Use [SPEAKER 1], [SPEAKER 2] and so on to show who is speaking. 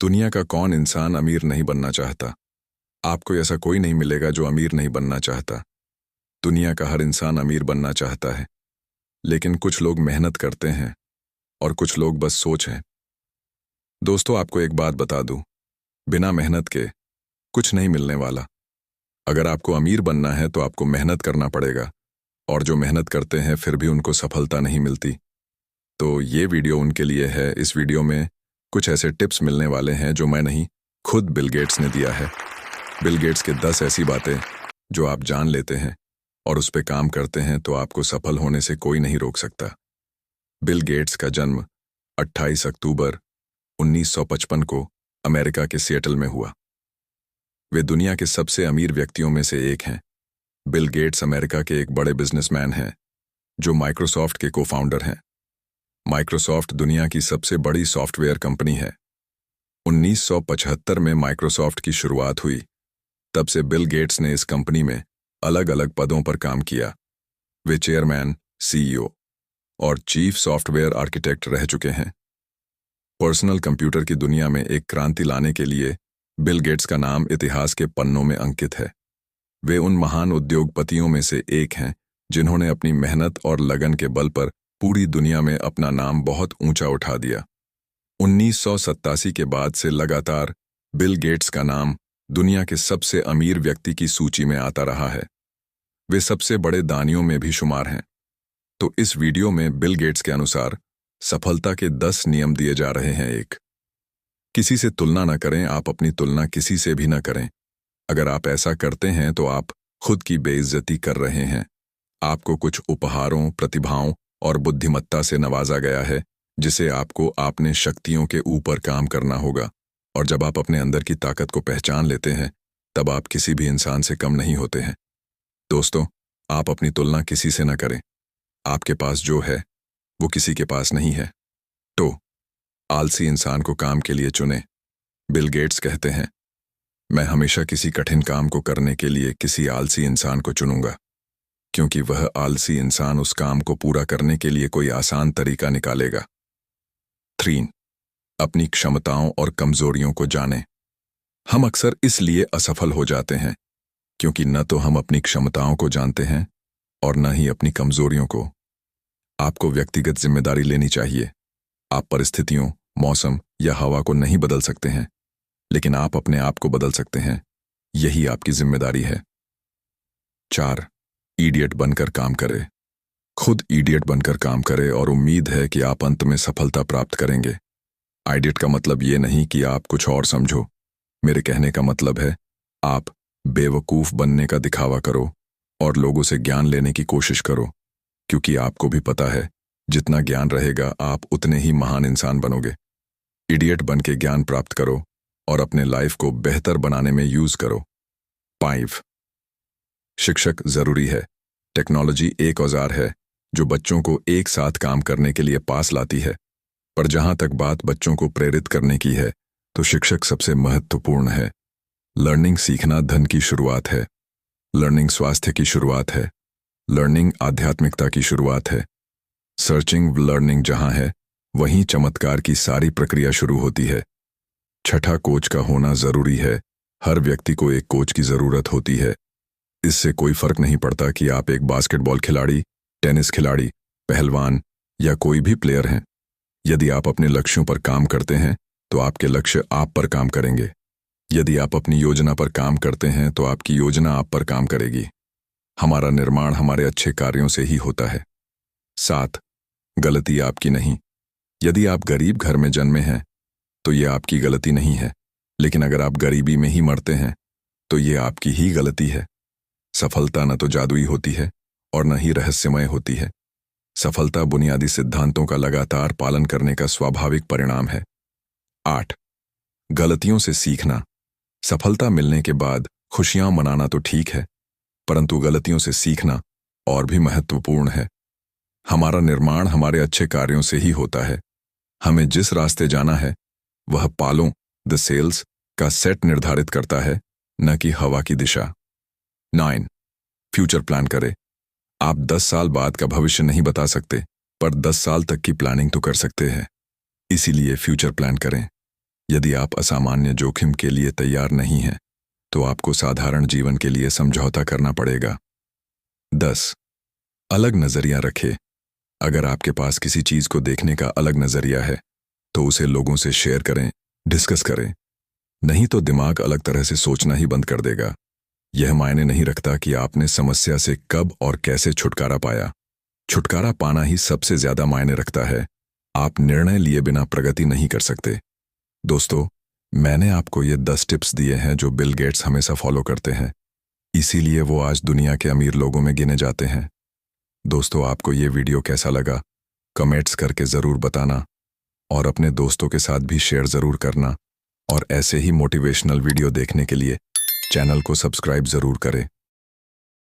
[SPEAKER 1] दुनिया का कौन इंसान अमीर नहीं बनना चाहता। आपको ऐसा कोई नहीं मिलेगा जो अमीर नहीं बनना चाहता। दुनिया का हर इंसान अमीर बनना चाहता है, लेकिन कुछ लोग मेहनत करते हैं और कुछ लोग बस सोच हैं। दोस्तों, आपको एक बात बता दूं, बिना मेहनत के कुछ नहीं मिलने वाला। अगर आपको अमीर बनना है तो आपको मेहनत करना पड़ेगा, और जो मेहनत करते हैं फिर भी उनको सफलता नहीं मिलती। तो ये वीडियो उनके लिए है। इस वीडियो में कुछ ऐसे टिप्स मिलने वाले हैं जो मैं नहीं, खुद बिल गेट्स ने दिया है। बिल गेट्स के 10 ऐसी बातें जो आप जान लेते हैं और उस पे काम करते हैं तो आपको सफल होने से कोई नहीं रोक सकता। बिल गेट्स का जन्म 28 अक्टूबर 1955 को अमेरिका के सिएटल में हुआ। वे दुनिया के सबसे अमीर व्यक्तियों में से एक हैं। बिल गेट्स अमेरिका के एक बड़े बिजनेसमैन हैं जो माइक्रोसॉफ्ट के को-फाउंडर हैं। माइक्रोसॉफ्ट दुनिया की सबसे बड़ी सॉफ्टवेयर कंपनी है। 1975 में माइक्रोसॉफ्ट की शुरुआत हुई। तब से बिल गेट्स ने इस कंपनी में अलग अलग पदों पर काम किया। वे चेयरमैन, सीईओ और चीफ सॉफ्टवेयर आर्किटेक्ट रह चुके हैं। पर्सनल कंप्यूटर की दुनिया में एक क्रांति लाने के लिए बिल गेट्स का नाम इतिहास के पन्नों में अंकित है। वे उन महान उद्योगपतियों में से एक हैं जिन्होंने अपनी मेहनत और लगन के बल पर पूरी दुनिया में अपना नाम बहुत ऊंचा उठा दिया। 1987 के बाद से लगातार बिल गेट्स का नाम दुनिया के सबसे अमीर व्यक्ति की सूची में आता रहा है। वे सबसे बड़े दानियों में भी शुमार हैं। तो इस वीडियो में बिल गेट्स के अनुसार सफलता के 10 नियम दिए जा रहे हैं। 1, किसी से तुलना न करें। आप अपनी तुलना किसी से भी न करें। अगर आप ऐसा करते हैं तो आप खुद की बेइज्जती कर रहे हैं। आपको कुछ उपहारों, प्रतिभाओं और बुद्धिमत्ता से नवाजा गया है जिसे आपको अपने शक्तियों के ऊपर काम करना होगा। और जब आप अपने अंदर की ताकत को पहचान लेते हैं तब आप किसी भी इंसान से कम नहीं होते हैं। दोस्तों, आप अपनी तुलना किसी से न करें। आपके पास जो है वो किसी के पास नहीं है। तो आलसी इंसान को काम के लिए चुनें। बिल गेट्स कहते हैं, मैं हमेशा किसी कठिन काम को करने के लिए किसी आलसी इंसान को चुनूंगा, क्योंकि वह आलसी इंसान उस काम को पूरा करने के लिए कोई आसान तरीका निकालेगा। 3, अपनी क्षमताओं और कमजोरियों को जानें। हम अक्सर इसलिए असफल हो जाते हैं क्योंकि न तो हम अपनी क्षमताओं को जानते हैं और न ही अपनी कमजोरियों को। आपको व्यक्तिगत जिम्मेदारी लेनी चाहिए। आप परिस्थितियों, मौसम या हवा को नहीं बदल सकते हैं, लेकिन आप अपने आप को बदल सकते हैं। यही आपकी जिम्मेदारी है। 4, इडियट बनकर काम करें। खुद इडियट बनकर काम करें और उम्मीद है कि आप अंत में सफलता प्राप्त करेंगे। आइडियट का मतलब ये नहीं कि आप कुछ और समझो। मेरे कहने का मतलब है आप बेवकूफ बनने का दिखावा करो और लोगों से ज्ञान लेने की कोशिश करो, क्योंकि आपको भी पता है जितना ज्ञान रहेगा आप उतने ही महान इंसान बनोगे। इडियट बन के ज्ञान प्राप्त करो और अपने लाइफ को बेहतर बनाने में यूज करो। 5, शिक्षक जरूरी है। टेक्नोलॉजी एक औजार है जो बच्चों को एक साथ काम करने के लिए पास लाती है, पर जहां तक बात बच्चों को प्रेरित करने की है तो शिक्षक सबसे महत्वपूर्ण है। लर्निंग सीखना धन की शुरुआत है। लर्निंग स्वास्थ्य की शुरुआत है। लर्निंग आध्यात्मिकता की शुरुआत है। सर्चिंग लर्निंग जहां है वहीं चमत्कार की सारी प्रक्रिया शुरू होती है। 6, कोच का होना जरूरी है। हर व्यक्ति को एक कोच की जरूरत होती है। इससे कोई फर्क नहीं पड़ता कि आप एक बास्केटबॉल खिलाड़ी, टेनिस खिलाड़ी, पहलवान या कोई भी प्लेयर हैं। यदि आप अपने लक्ष्यों पर काम करते हैं तो आपके लक्ष्य आप पर काम करेंगे। यदि आप अपनी योजना पर काम करते हैं तो आपकी योजना आप पर काम करेगी। हमारा निर्माण हमारे अच्छे कार्यों से ही होता है। 7, गलती आपकी नहीं। यदि आप गरीब घर में जन्मे हैं तो ये आपकी गलती नहीं है, लेकिन अगर आप गरीबी में ही मरते हैं तो ये आपकी ही गलती है। सफलता न तो जादुई होती है और न ही रहस्यमय होती है। सफलता बुनियादी सिद्धांतों का लगातार पालन करने का स्वाभाविक परिणाम है। 8, गलतियों से सीखना। सफलता मिलने के बाद खुशियां मनाना तो ठीक है, परंतु गलतियों से सीखना और भी महत्वपूर्ण है। हमारा निर्माण हमारे अच्छे कार्यों से ही होता है। हमें जिस रास्ते जाना है वह पालों, द सेल्स का सेट निर्धारित करता है, न कि हवा की दिशा। 9, फ्यूचर प्लान करें। आप 10 साल बाद का भविष्य नहीं बता सकते, पर 10 साल तक की प्लानिंग तो कर सकते हैं। इसीलिए फ्यूचर प्लान करें। यदि आप असामान्य जोखिम के लिए तैयार नहीं हैं, तो आपको साधारण जीवन के लिए समझौता करना पड़ेगा। 10. अलग नजरिया रखें। अगर आपके पास किसी चीज को देखने का अलग नजरिया है, तो उसे लोगों से शेयर करें, डिस्कस करें। नहीं तो दिमाग अलग तरह से सोचना ही बंद कर देगा। यह मायने नहीं रखता कि आपने समस्या से कब और कैसे छुटकारा पाया। छुटकारा पाना ही सबसे ज्यादा मायने रखता है। आप निर्णय लिए बिना प्रगति नहीं कर सकते। दोस्तों, मैंने आपको ये 10 टिप्स दिए हैं जो बिल गेट्स हमेशा फॉलो करते हैं, इसीलिए वो आज दुनिया के अमीर लोगों में गिने जाते हैं। दोस्तों, आपको ये वीडियो कैसा लगा कमेंट्स करके ज़रूर बताना और अपने दोस्तों के साथ भी शेयर ज़रूर करना। और ऐसे ही मोटिवेशनल वीडियो देखने के लिए चैनल को सब्सक्राइब ज़रूर करें।